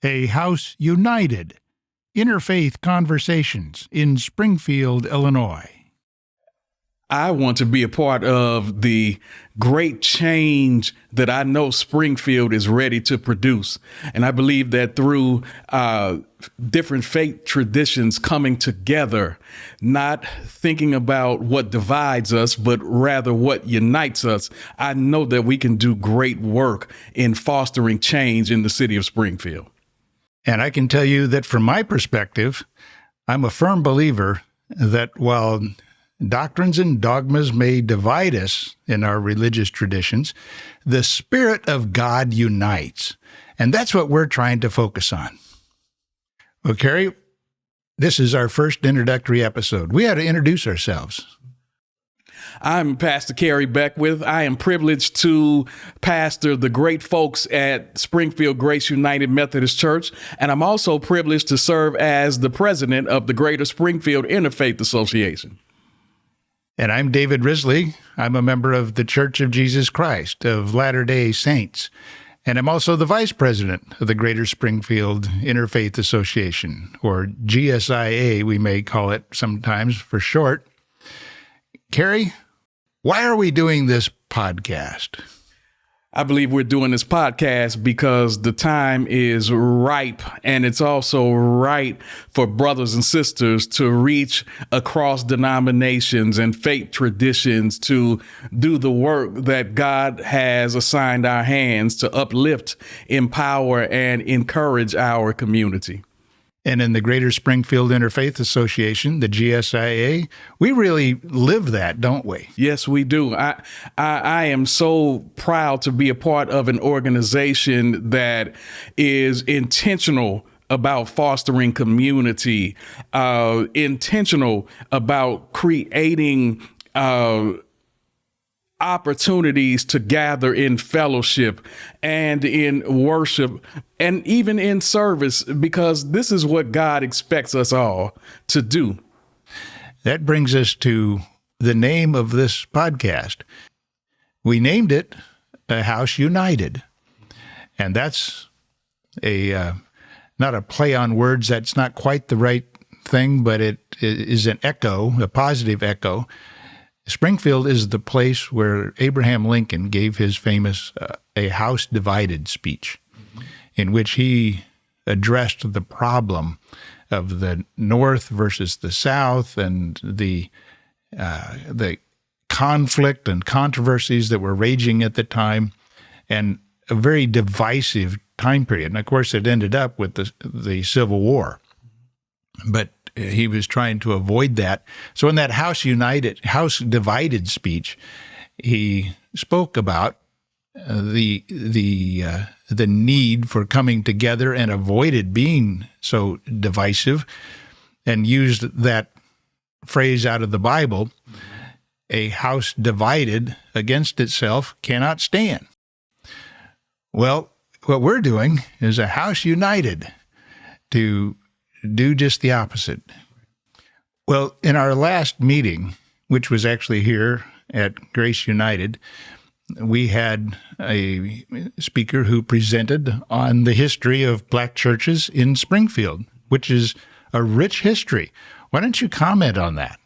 A House United, Interfaith Conversations in Springfield, Illinois. I want to be a part of the great change that I know Springfield is ready to produce. And I believe that through different faith traditions coming together, not thinking about what divides us, but rather what unites us, I know that we can do great work in fostering change in the city of Springfield. And I can tell you that from my perspective, I'm a firm believer that while doctrines and dogmas may divide us in our religious traditions, the Spirit of God unites. And that's what we're trying to focus on. Well, Cary, this is our first introductory episode. We had to introduce ourselves. I'm Pastor Cary Beckwith. I am privileged to pastor the great folks at Springfield Grace United Methodist Church, and I'm also privileged to serve as the president of the Greater Springfield Interfaith Association. And I'm David Risley. I'm a member of the Church of Jesus Christ of Latter-day Saints, and I'm also the vice president of the Greater Springfield Interfaith Association, or GSIA, we may call it sometimes for short. Cary, why are we doing this podcast? I believe we're doing this podcast because the time is ripe, and it's also right for brothers and sisters to reach across denominations and faith traditions to do the work that God has assigned our hands to uplift, empower, and encourage our community. And in the Greater Springfield Interfaith Association, the GSIA, we really live that, don't we? Yes, we do. I am so proud to be a part of an organization that is intentional about fostering community, intentional about creating opportunities to gather in fellowship and in worship and even in service, because this is what God expects us all to do. That brings us to the name of this podcast. We named it A House United. And that's not a play on words. That's not quite the right thing, but it is an echo, a positive echo. Springfield is the place where Abraham Lincoln gave his famous A House Divided speech, in which he addressed the problem of the North versus the South and the conflict and controversies that were raging at the time, and a very divisive time period. And of course, it ended up with the Civil War. But he was trying to avoid that. So in that House Divided speech, he spoke about the need for coming together and avoided being so divisive, and used that phrase out of the Bible: a house divided against itself cannot stand. Well, what we're doing is a house united to do just the opposite. Well, in our last meeting, which was actually here at Grace United, we had a speaker who presented on the history of Black churches in Springfield, which is a rich history. Why don't you comment on that?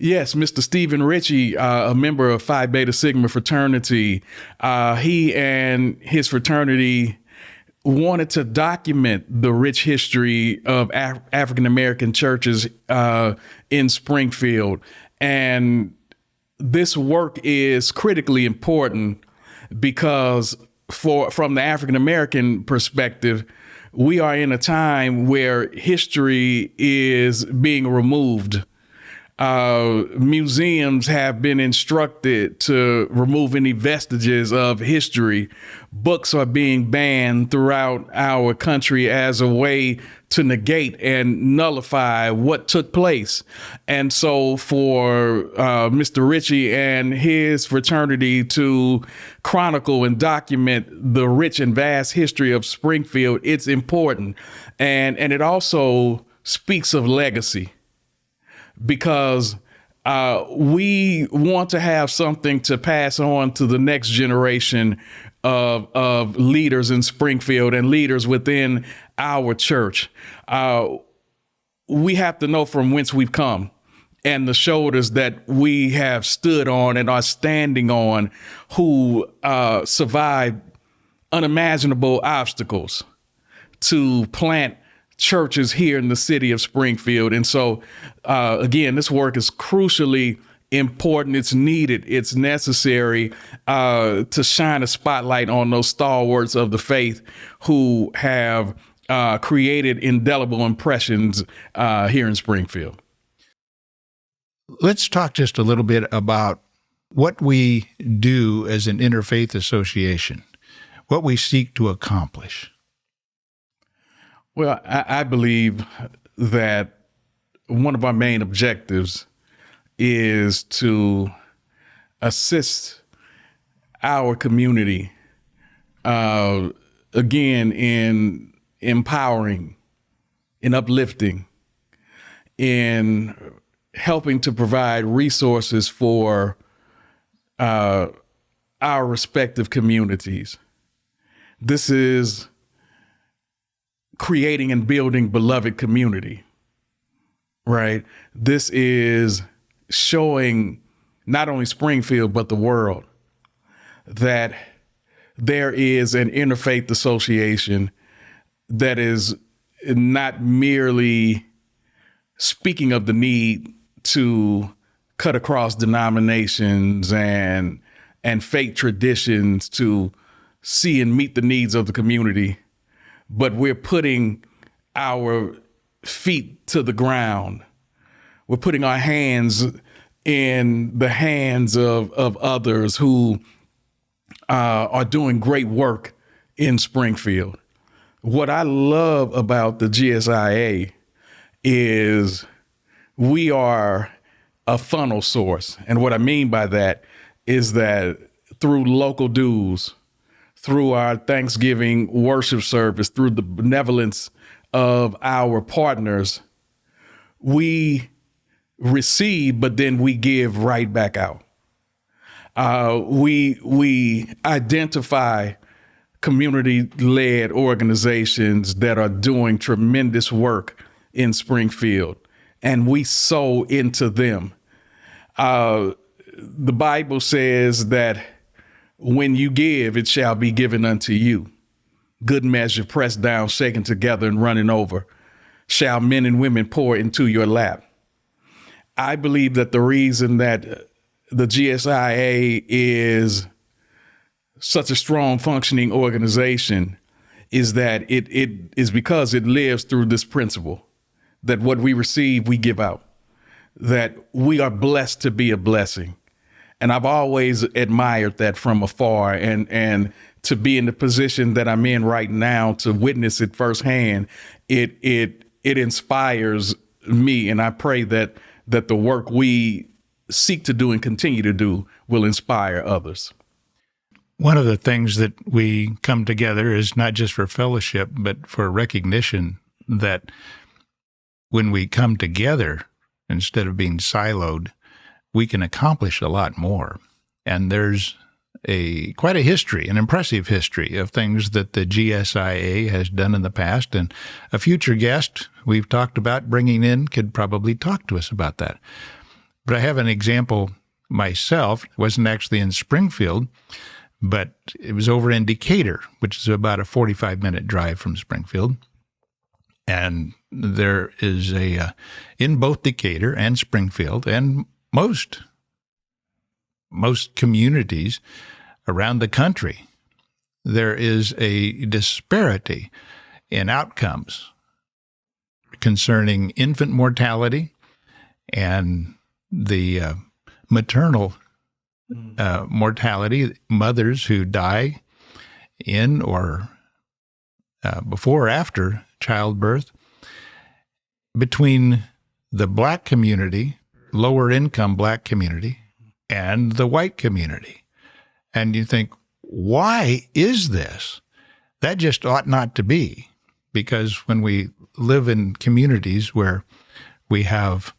Yes, Mr. Stephen Ritchie, a member of Phi Beta Sigma fraternity, he and his fraternity wanted to document the rich history of African-American churches in Springfield. And this work is critically important because from the African-American perspective, we are in a time where history is being removed. Museums have been instructed to remove any vestiges of history. Books are being banned throughout our country as a way to negate and nullify what took place. And so for Mr. Ritchie and his fraternity to chronicle and document the rich and vast history of Springfield, it's important. And it also speaks of legacy, because we want to have something to pass on to the next generation of leaders in Springfield and leaders within our church. We have to know from whence we've come and the shoulders that we have stood on and are standing on, who survived unimaginable obstacles to plant churches here in the city of Springfield. And so, again, this work is crucially important. It's needed. It's necessary to shine a spotlight on those stalwarts of the faith who have created indelible impressions here in Springfield. Let's talk just a little bit about what we do as an interfaith association, what we seek to accomplish. Well, I believe that one of our main objectives is to assist our community, again, in empowering, in uplifting, in helping to provide resources for our respective communities. This is creating and building beloved community, right? This is showing not only Springfield, but the world that there is an interfaith association that is not merely speaking of the need to cut across denominations and faith traditions to see and meet the needs of the community, but we're putting our feet to the ground. We're putting our hands in the hands of others who are doing great work in Springfield. What I love about the GSIA is we are a funnel source. And what I mean by that is that through local dues, through our Thanksgiving worship service, through the benevolence of our partners, we receive, but then we give right back out. We identify community-led organizations that are doing tremendous work in Springfield, and we sow into them. The Bible says that when you give, it shall be given unto you. Good measure, pressed down, shaken together, and running over, shall men and women pour into your lap. I believe that the reason that the GSIA is such a strong functioning organization is that it is because it lives through this principle that what we receive, we give out, that we are blessed to be a blessing. And I've always admired that from afar, and to be in the position that I'm in right now, to witness it firsthand, it inspires me. And I pray that the work we seek to do and continue to do will inspire others. One of the things that we come together is not just for fellowship, but for recognition that when we come together, instead of being siloed, we can accomplish a lot more. And there's quite a history, an impressive history of things that the GSIA has done in the past. And a future guest we've talked about bringing in could probably talk to us about that. But I have an example myself. It wasn't actually in Springfield, but it was over in Decatur, which is about a 45-minute drive from Springfield. And there is in both Decatur and Springfield and most communities around the country, there is a disparity in outcomes concerning infant mortality and the maternal mortality, mothers who die in or before or after childbirth, between the Black community, lower income Black community, and the white community. And you think, why is this? That just ought not to be, because when we live in communities where we have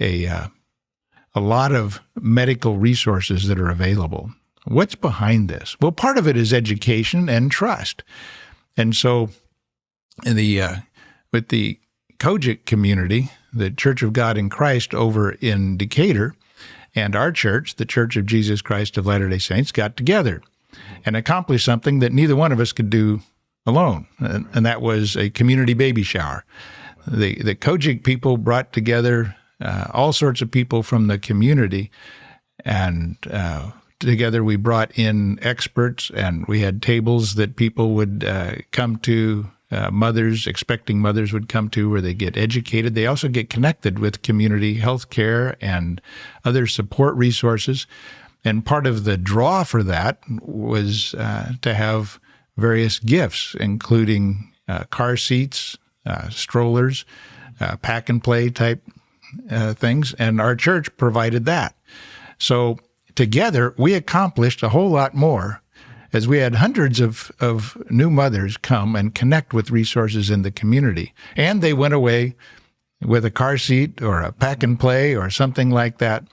a lot of medical resources that are available, What's behind this? Well, part of it is education and trust. And so with the Kojic community, the Church of God in Christ over in Decatur, and our church, the Church of Jesus Christ of Latter-day Saints, got together and accomplished something that neither one of us could do alone, and that was a community baby shower. The Kojic people brought together all sorts of people from the community, and together we brought in experts, and we had tables that people would come to, expecting mothers would come to, where they get educated. They also get connected with community health care and other support resources. And part of the draw for that was to have various gifts, including car seats, strollers, pack and play type things, and our church provided that. So together, we accomplished a whole lot more, as we had hundreds of new mothers come and connect with resources in the community. And they went away with a car seat or a pack and play or something like that,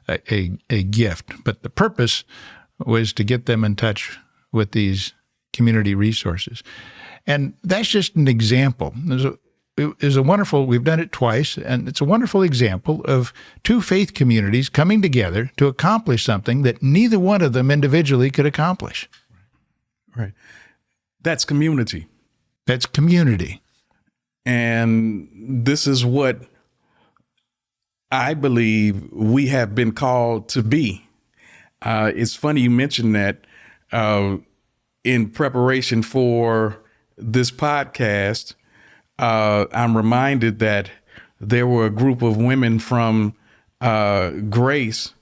a gift. But the purpose was to get them in touch with these community resources. And that's just an example. There's a wonderful, we've done it twice, and it's a wonderful example of two faith communities coming together to accomplish something that neither one of them individually could accomplish. Right. That's community. That's community. And this is what I believe we have been called to be. It's funny you mentioned that. In preparation for this podcast, I'm reminded that there were a group of women from Grace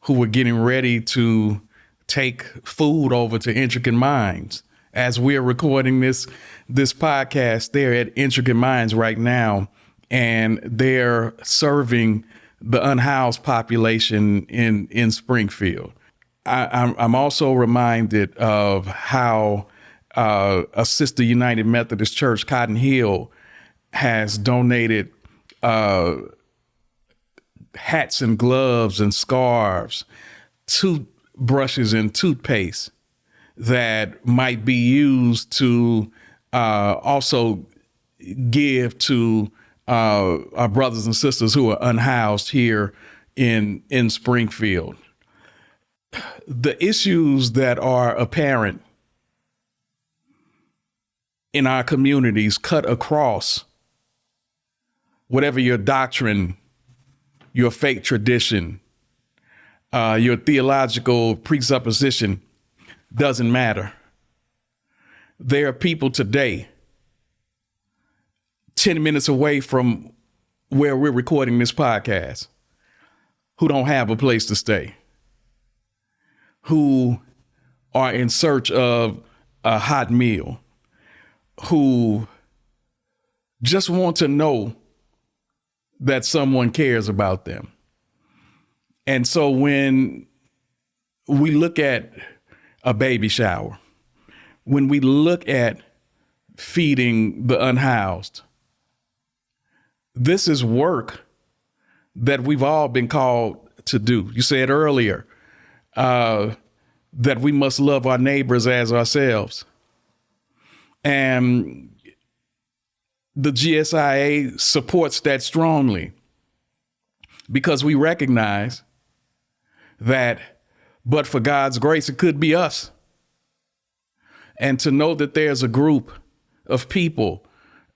who were getting ready to take food over to Intricate Minds. As we're recording this podcast, they're at Intricate Minds right now, and they're serving the unhoused population in Springfield. I'm also reminded of how a Sister United Methodist Church, Cotton Hill, has donated hats and gloves and scarves, toothbrushes and toothpaste that might be used to also give to our brothers and sisters who are unhoused here in Springfield. The issues that are apparent in our communities cut across whatever your doctrine, your faith tradition, your theological presupposition, doesn't matter. There are people today, 10 minutes away from where we're recording this podcast, who don't have a place to stay, who are in search of a hot meal, who just want to know that someone cares about them. And so when we look at a baby shower, when we look at feeding the unhoused, this is work that we've all been called to do. You said earlier, that we must love our neighbors as ourselves. And the GSIA supports that strongly because we recognize that, but for God's grace, it could be us. And to know that there's a group of people,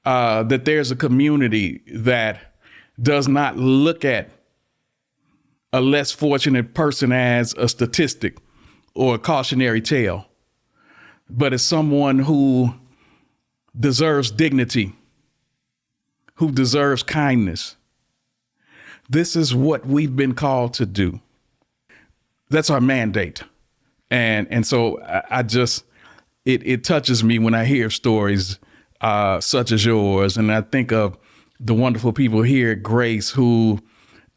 that there's a community that does not look at a less fortunate person as a statistic or a cautionary tale, but as someone who deserves dignity, who deserves kindness. This is what we've been called to do. That's our mandate. And so I just, it touches me when I hear stories such as yours. And I think of the wonderful people here at Grace who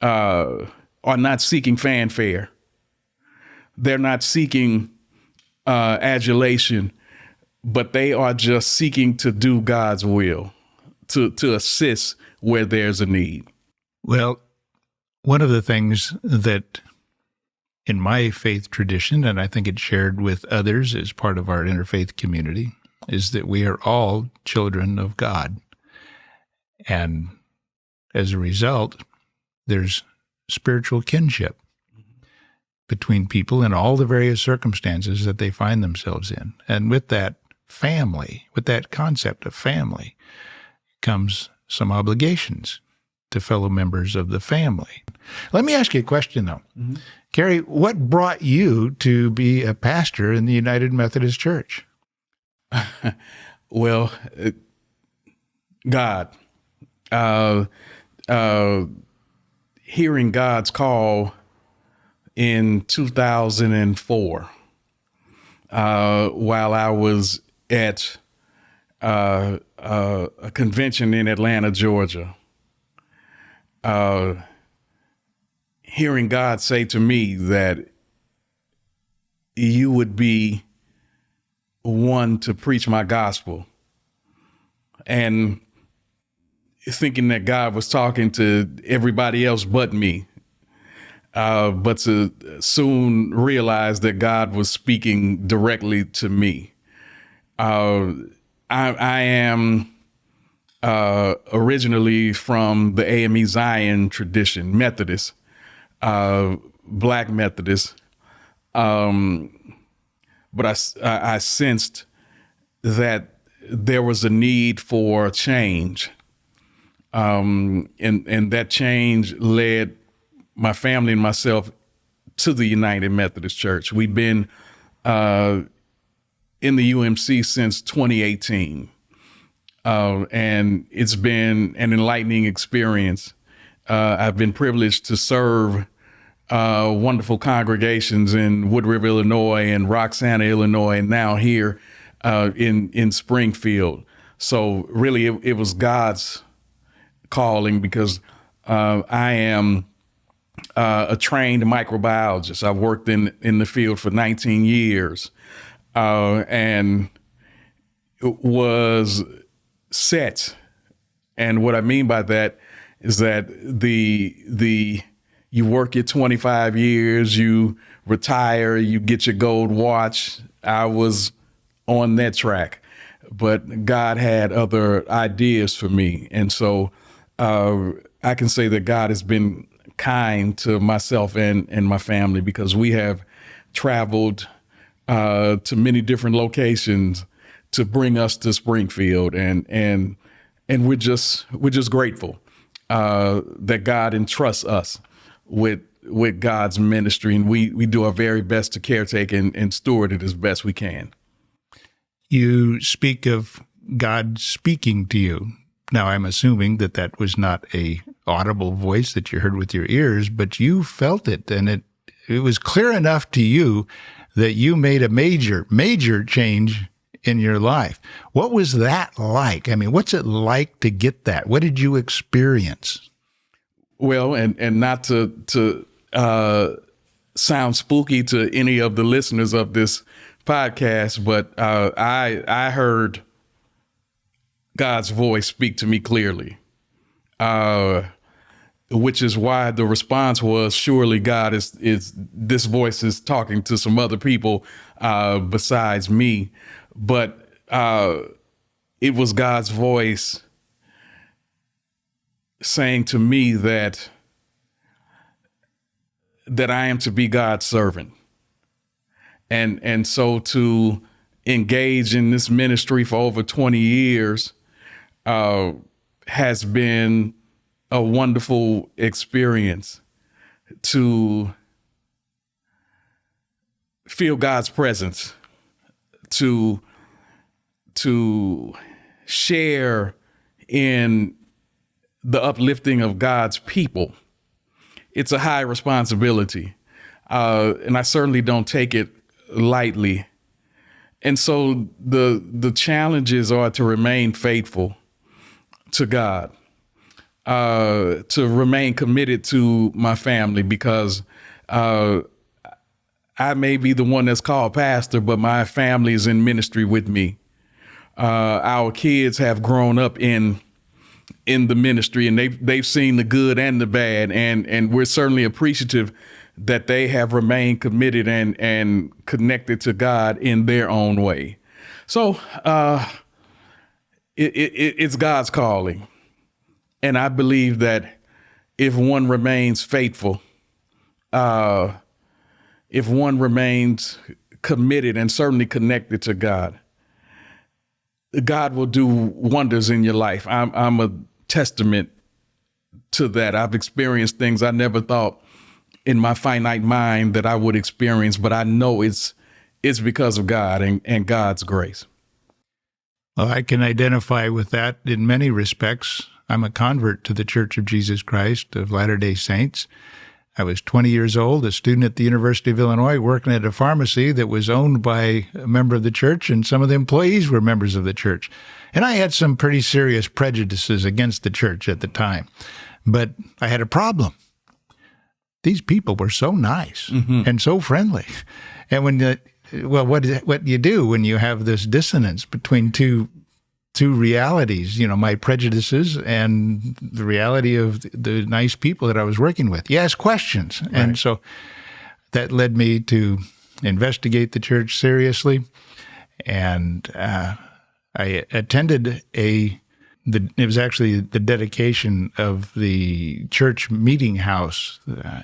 are not seeking fanfare. They're not seeking adulation, but they are just seeking to do God's will, to assist where there's a need. Well, one of the things that in my faith tradition, and I think it's shared with others as part of our interfaith community, is that we are all children of God. And as a result, there's spiritual kinship between people in all the various circumstances that they find themselves in. And with that family, with that concept of family, comes some obligations to fellow members of the family. Let me ask you a question, though. Mm-hmm. Cary, what brought you to be a pastor in the United Methodist Church? Well, God. Hearing God's call in 2004, while I was at a convention in Atlanta, Georgia, hearing God say to me that you would be one to preach my gospel, and thinking that God was talking to everybody else but me, but to soon realize that God was speaking directly to me. I am originally from the AME Zion tradition, Methodist, Black Methodist, but I sensed that there was a need for change. And that change led my family and myself to the United Methodist Church. We've been in the UMC since 2018. And it's been an enlightening experience. I've been privileged to serve wonderful congregations in Wood River, Illinois, and Roxana, Illinois, and now here in Springfield. So really, it was God's calling, because I am a trained microbiologist. I've worked in the field for 19 years and was set. And what I mean by that is that you work your 25 years, you retire, you get your gold watch. I was on that track, but God had other ideas for me. And so I can say that God has been kind to myself and my family, because we have traveled to many different locations to bring us to Springfield, and we're just grateful that God entrusts us with God's ministry, and we do our very best to caretake and steward it as best we can. You speak of God speaking to you. Now, I'm assuming that was not a audible voice that you heard with your ears, but you felt it, and it was clear enough to you that you made a major change in your life. What was that like? I mean, what's it like to get that? What did you experience? Well, and not to sound spooky to any of the listeners of this podcast, but I heard God's voice speak to me clearly, which is why the response was, surely God is this voice is talking to some other people besides me. But it was God's voice saying to me that I am to be God's servant. And so to engage in this ministry for over 20 years has been a wonderful experience, to feel God's presence, to share in the uplifting of God's people. It's a high responsibility, and I certainly don't take it lightly. And so the challenges are to remain faithful to God, to remain committed to my family, because I may be the one that's called pastor, but my family is in ministry with me. Our kids have grown up in the ministry, and they've seen the good and the bad, and we're certainly appreciative that they have remained committed and connected to God in their own way. So it's God's calling. And I believe that if one remains faithful, if one remains committed and certainly connected to God, God will do wonders in your life. I'm a testament to that. I've experienced things I never thought in my finite mind that I would experience, but I know it's because of God and God's grace. Well, I can identify with that in many respects. I'm a convert to the Church of Jesus Christ of Latter-day Saints. I was 20 years old, a student at the University of Illinois, working at a pharmacy that was owned by a member of the church, and some of the employees were members of the church. And I had some pretty serious prejudices against the church at the time. But I had a problem. These people were so nice and so friendly. And what do you do when you have this dissonance between two realities, my prejudices and the reality of the nice people that I was working with? You ask questions. Right. And so that led me to investigate the church seriously. And I attended it was actually the dedication of the church meeting house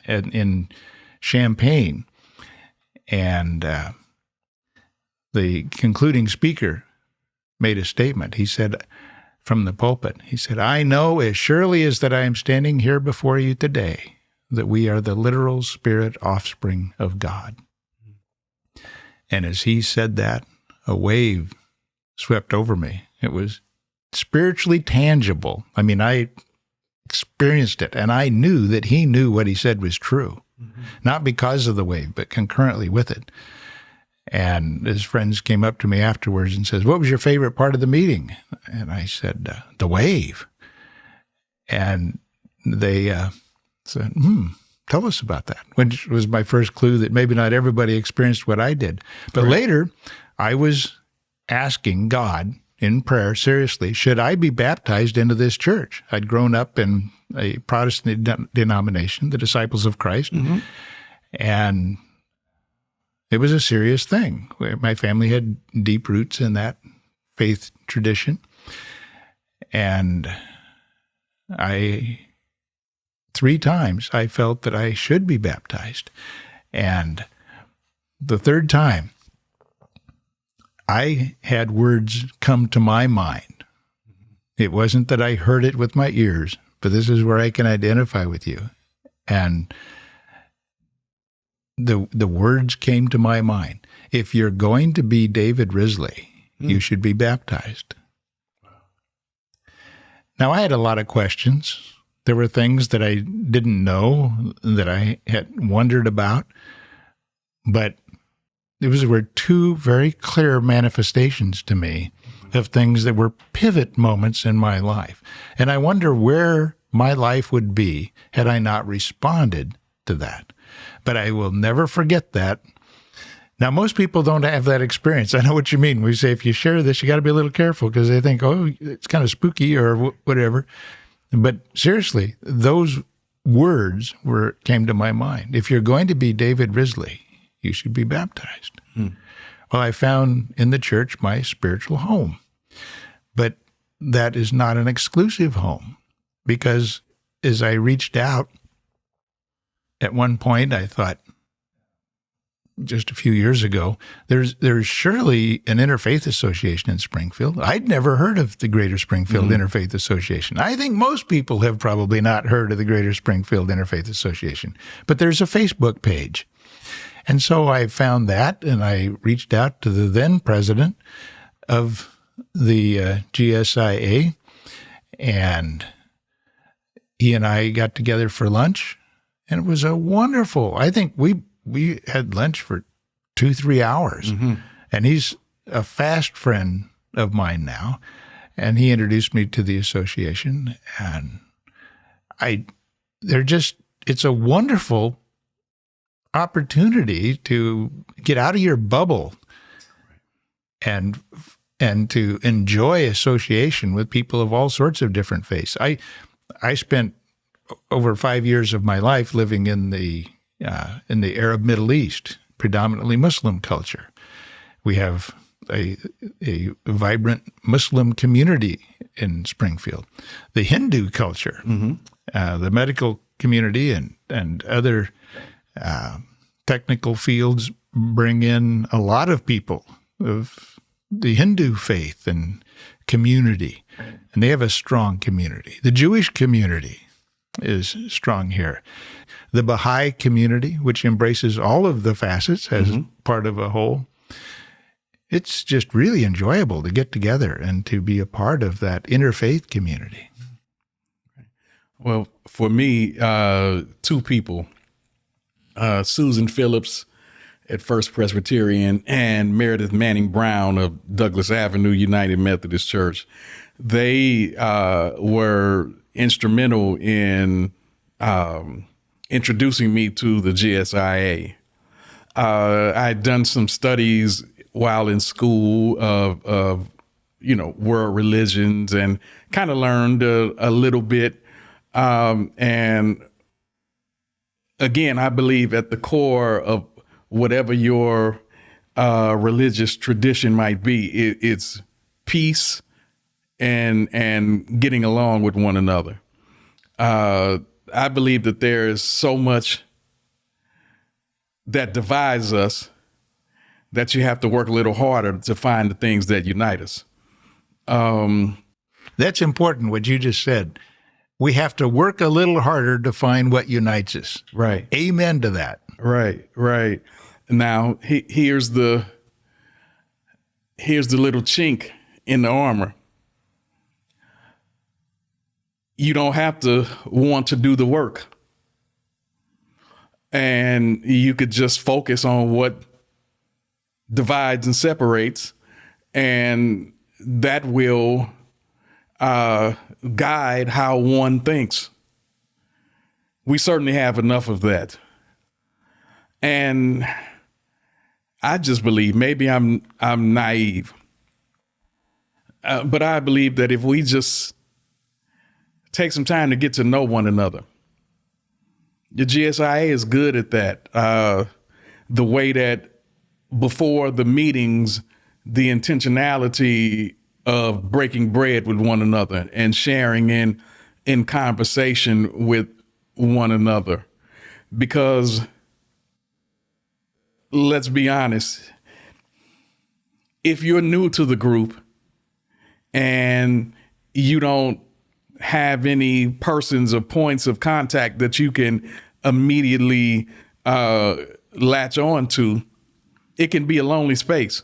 in Champaign. And the concluding speaker made a statement. He said, from the pulpit, he said, "I know as surely as that I am standing here before you today, that we are the literal spirit offspring of God." And as he said that, a wave swept over me. It was spiritually tangible. I mean, I experienced it, and I knew that he knew what he said was true, not because of the wave, but concurrently with it. And his friends came up to me afterwards and says, "What was your favorite part of the meeting?" And I said, "The wave." And they said, "Tell us about that," which was my first clue that maybe not everybody experienced what I did. But later, I was asking God in prayer, seriously, should I be baptized into this church? I'd grown up in a Protestant denomination, the Disciples of Christ, and it was a serious thing. My family had deep roots in that faith tradition. And 3 times I felt that I should be baptized. And the third time, I had words come to my mind. It wasn't that I heard it with my ears, but this is where I can identify with you. And the words came to my mind. If you're going to be David Risley, you should be baptized. Now, I had a lot of questions. There were things that I didn't know, that I had wondered about, but were 2 very clear manifestations to me of things that were pivot moments in my life. And I wonder where my life would be had I not responded to that. But I will never forget that. Now, most people don't have that experience. I know what you mean. We say, if you share this, you got to be a little careful because they think, oh, it's kind of spooky or whatever. But seriously, those words came to my mind. If you're going to be David Risley, you should be baptized. Well, I found in the church my spiritual home. But that is not an exclusive home, because as I reached out, at one point I thought, just a few years ago, there's surely an Interfaith Association in Springfield. I'd never heard of the Greater Springfield Interfaith Association. I think most people have probably not heard of the Greater Springfield Interfaith Association, but there's a Facebook page. And so I found that, and I reached out to the then president of the GSIA, and he and I got together for lunch, and it was a wonderful, I think we had lunch for 2-3 hours, and he's a fast friend of mine now, and he introduced me to the association, and it's a wonderful opportunity to get out of your bubble and to enjoy association with people of all sorts of different faiths. I spent over 5 years of my life living in the in the Arab Middle East, predominantly Muslim culture. We have a vibrant Muslim community in Springfield. The Hindu culture, the medical community, and other technical fields bring in a lot of people of the Hindu faith and community, and they have a strong community. The Jewish community is strong here. The Baha'i community, which embraces all of the facets as part of a whole. It's just really enjoyable to get together and to be a part of that interfaith community. Well, for me, two people, Susan Phillips at First Presbyterian and Meredith Manning Brown of Douglas Avenue United Methodist Church, they were instrumental in introducing me to the GSIA. I'd done some studies while in school of world religions and kind of learned a little bit. And again, I believe at the core of whatever your religious tradition might be, it's peace and getting along with one another. I believe that there is so much that divides us that you have to work a little harder to find the things that unite us. That's important, what you just said. We have to work a little harder to find what unites us. Right. Amen to that. Right. Now, here's the little chink in the armor. You don't have to want to do the work. And you could just focus on what divides and separates, and that will guide how one thinks. We certainly have enough of that. And I just believe, maybe I'm naive, but I believe that if we just take some time to get to know one another, the GSIA is good at that. The way that before the meetings, the intentionality of breaking bread with one another and sharing in conversation with one another. Because let's be honest, if you're new to the group and you don't have any persons or points of contact that you can immediately latch on to, it can be a lonely space.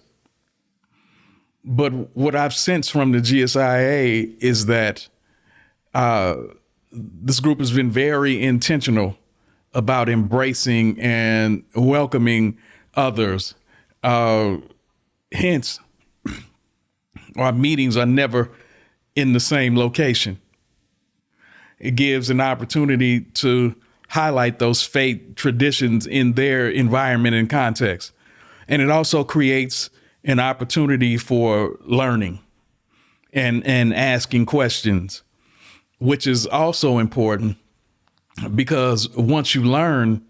But what I've sensed from the GSIA is that this group has been very intentional about embracing and welcoming others. Hence, our meetings are never in the same location. It gives an opportunity to highlight those faith traditions in their environment and context. And it also creates an opportunity for learning and asking questions, which is also important because once you learn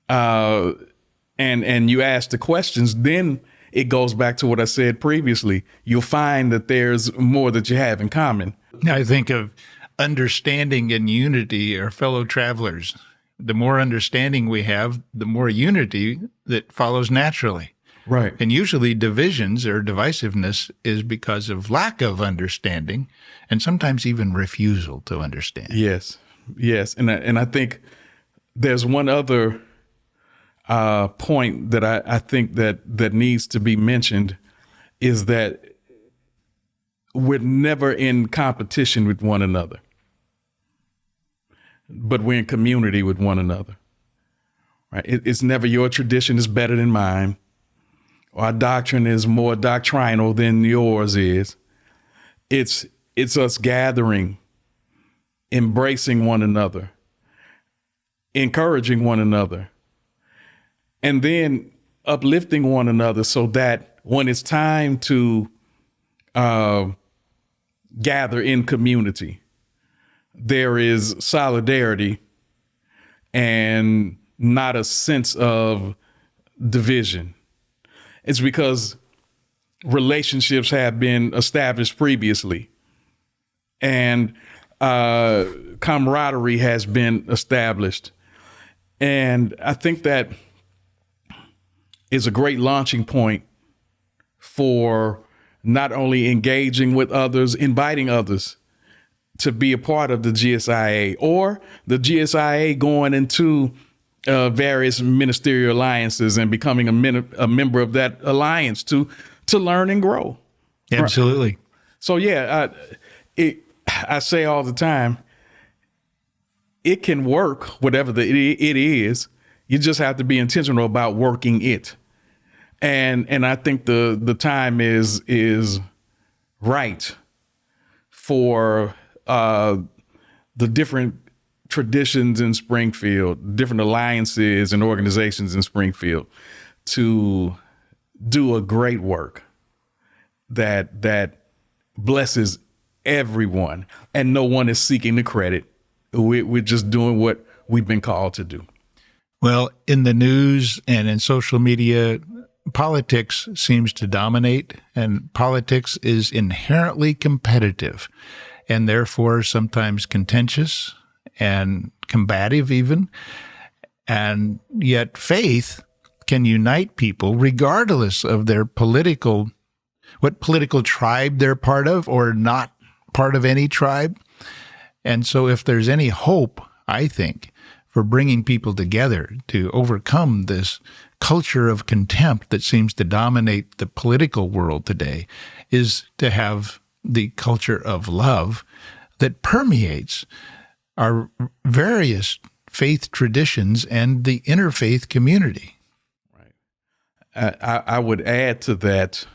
and you ask the questions, then it goes back to what I said previously. You'll find that there's more that you have in common. I think of understanding and unity are fellow travelers. The more understanding we have, the more unity that follows naturally. Right. And usually divisions or divisiveness is because of lack of understanding and sometimes even refusal to understand. Yes. And I think there's one other point that I think that needs to be mentioned is that we're never in competition with one another, but we're in community with one another. Right? It's never your tradition is better than mine. Our doctrine is more doctrinal than yours is. It's us gathering, embracing one another, encouraging one another, and then uplifting one another so that when it's time to gather in community, there is solidarity and not a sense of division. It's because relationships have been established previously, and camaraderie has been established. And I think that is a great launching point for not only engaging with others, inviting others to be a part of the GSIA, or the GSIA going into various ministerial alliances and becoming a member of that alliance to learn and grow. Absolutely. Right. So yeah, I say all the time, it can work, whatever it is. You just have to be intentional about working it. And I think the time is right for the different traditions in Springfield, different alliances and organizations in Springfield to do a great work that blesses everyone, and no one is seeking the credit. We're just doing what we've been called to do. Well, in the news and in social media, politics seems to dominate, and politics is inherently competitive and therefore sometimes contentious and combative even. And yet faith can unite people regardless of their what political tribe they're part of or not part of any tribe. And so if there's any hope, I think, for bringing people together to overcome this culture of contempt that seems to dominate the political world today, is to have the culture of love that permeates our various faith traditions and the interfaith community. Right. I would add to that,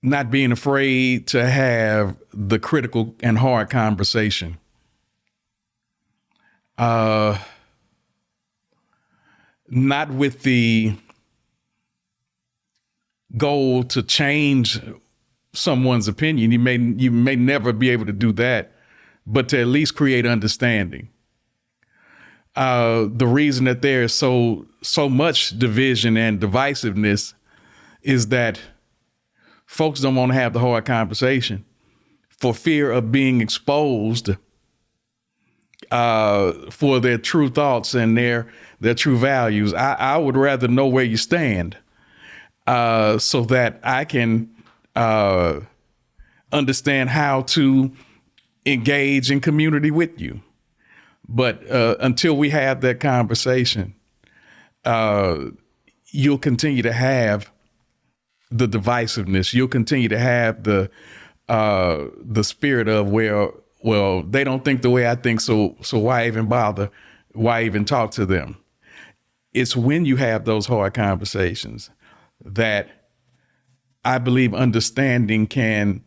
not being afraid to have the critical and hard conversation. Not with the goal to change someone's opinion. You may never be able to do that, but to at least create understanding. The reason that there is so much division and divisiveness is that folks don't want to have the hard conversation for fear of being exposed for their true thoughts and their true values. I would rather know where you stand so that I can understand how to engage in community with you. But until we have that conversation, you'll continue to have the divisiveness. You'll continue to have the spirit of, well, they don't think the way I think, so why even bother? Why even talk to them? It's when you have those hard conversations that I believe understanding can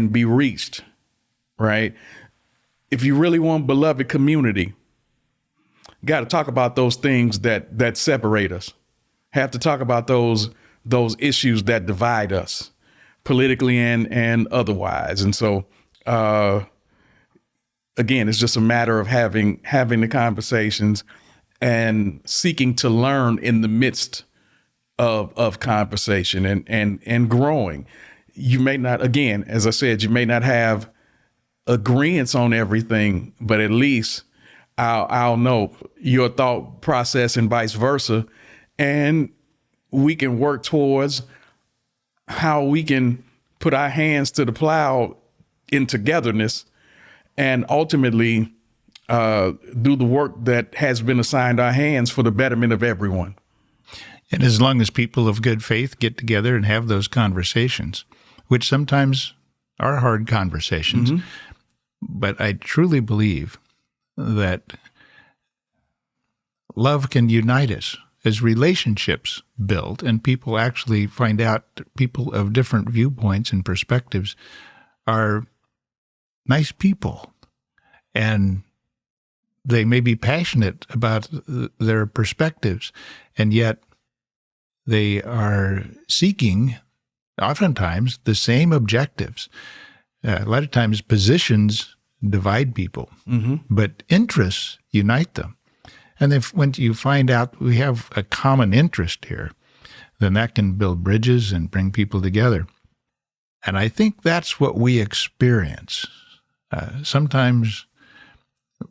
be reached, right? If you really want beloved community, you got to talk about those things that separate us. Have to talk about those issues that divide us politically and otherwise. And so, again, it's just a matter of having the conversations and seeking to learn in the midst of conversation and growing. You may not, again, as I said, you may not have agreements on everything, but at least I'll know your thought process and vice versa. And we can work towards how we can put our hands to the plow in togetherness and ultimately do the work that has been assigned our hands for the betterment of everyone. And as long as people of good faith get together and have those conversations, which sometimes are hard conversations, mm-hmm. but I truly believe that love can unite us as relationships build and people actually find out that people of different viewpoints and perspectives are nice people, and they may be passionate about their perspectives, and yet they are seeking, oftentimes, the same objectives. A lot of times positions divide people, but interests unite them. And if when you find out we have a common interest here, then that can build bridges and bring people together. And I think that's what we experience. Sometimes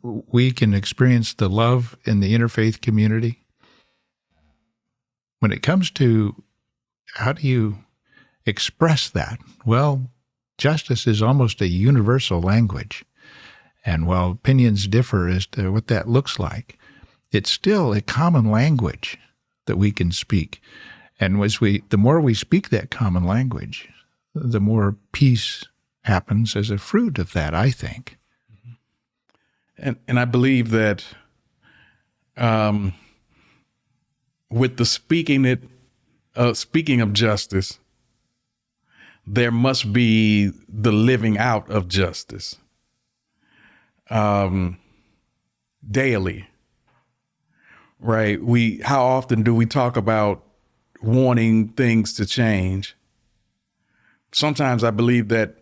we can experience the love in the interfaith community. When it comes to how do you express that, well, justice is almost a universal language. And while opinions differ as to what that looks like, it's still a common language that we can speak. And the more we speak that common language, the more peace happens as a fruit of that, I think. And I believe that with the speaking of justice, there must be the living out of justice daily, right? How often do we talk about wanting things to change? Sometimes I believe that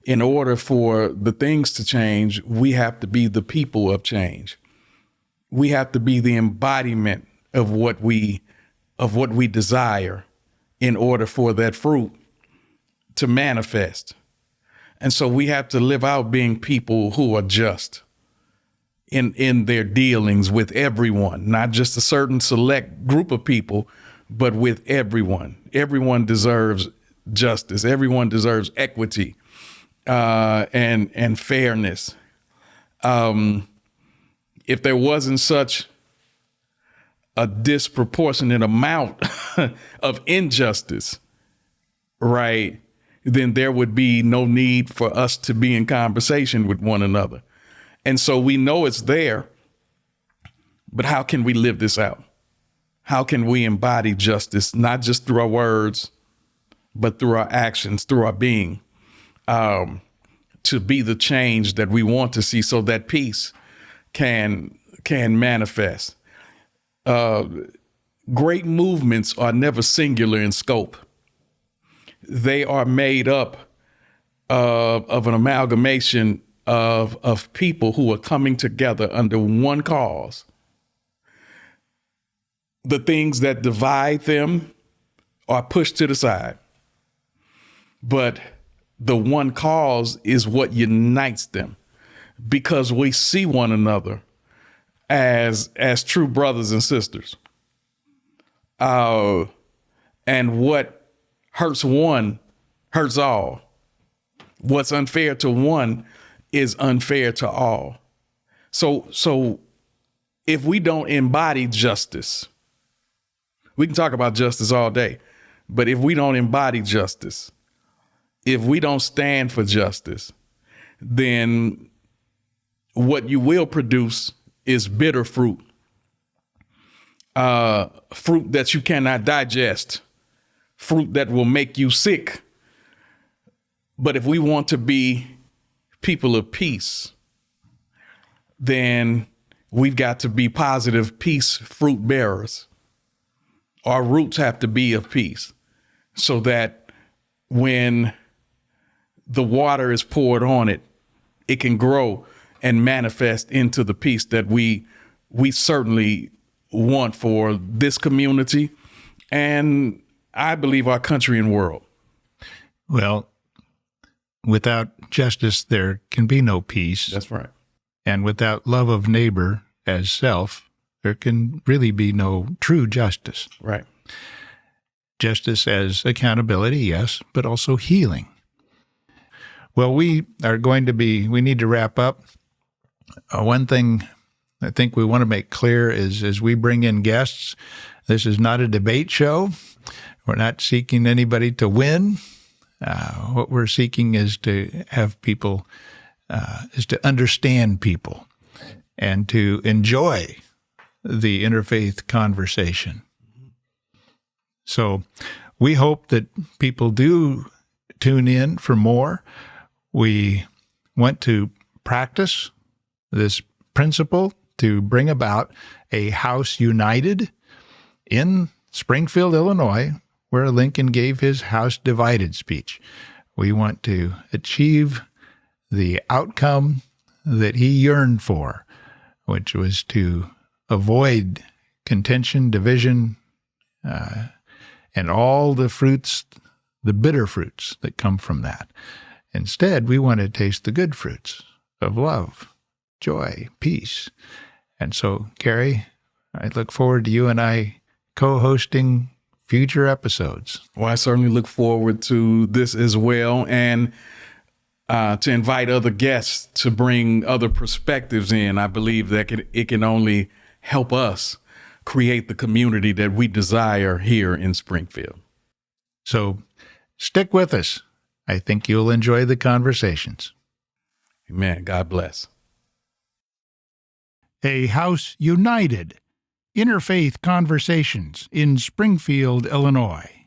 in order for the things to change, we have to be the people of change. We have to be the embodiment of what we desire in order for that fruit to manifest. And so we have to live out being people who are just in their dealings with everyone, not just a certain select group of people, but with everyone. Everyone deserves justice. Everyone deserves equity and fairness. If there wasn't such a disproportionate amount of injustice, right, then there would be no need for us to be in conversation with one another. And so we know it's there, but how can we live this out? How can we embody justice, not just through our words, but through our actions, through our being, to be the change that we want to see so that peace can manifest. Great movements are never singular in scope. They are made up of an amalgamation of people who are coming together under one cause. The things that divide them are pushed to the side. But the one cause is what unites them, because we see one another as true brothers and sisters. And what hurts one hurts all. What's unfair to one is unfair to all. So if we don't embody justice, we can talk about justice all day, but if we don't embody justice, if we don't stand for justice, then what you will produce is bitter fruit, fruit that you cannot digest, fruit that will make you sick. But if we want to be people of peace, then we've got to be positive peace fruit bearers. Our roots have to be of peace, so that when the water is poured on it, it can grow and manifest into the peace that we certainly want for this community and I believe our country and world. Well, without justice, there can be no peace. That's right. And without love of neighbor as self, there can really be no true justice. Right. Justice as accountability, yes, but also healing. Well, we need to wrap up. One thing I think we want to make clear is as we bring in guests, this is not a debate show. We're not seeking anybody to win. What we're seeking is to have people, is to understand people and to enjoy the interfaith conversation. So we hope that people do tune in for more. We want to practice this principle to bring about a house united in Springfield, Illinois, where Lincoln gave his house divided speech. We want to achieve the outcome that he yearned for, which was to avoid contention, division, and all the fruits, the bitter fruits that come from that. Instead, we want to taste the good fruits of love, joy, peace. And so, Cary, I look forward to you and I co-hosting future episodes. Well, I certainly look forward to this as well, and to invite other guests to bring other perspectives in. I believe that it can only help us create the community that we desire here in Springfield. So stick with us. I think you'll enjoy the conversations. Amen. God bless. A House United, Interfaith Conversations in Springfield, Illinois.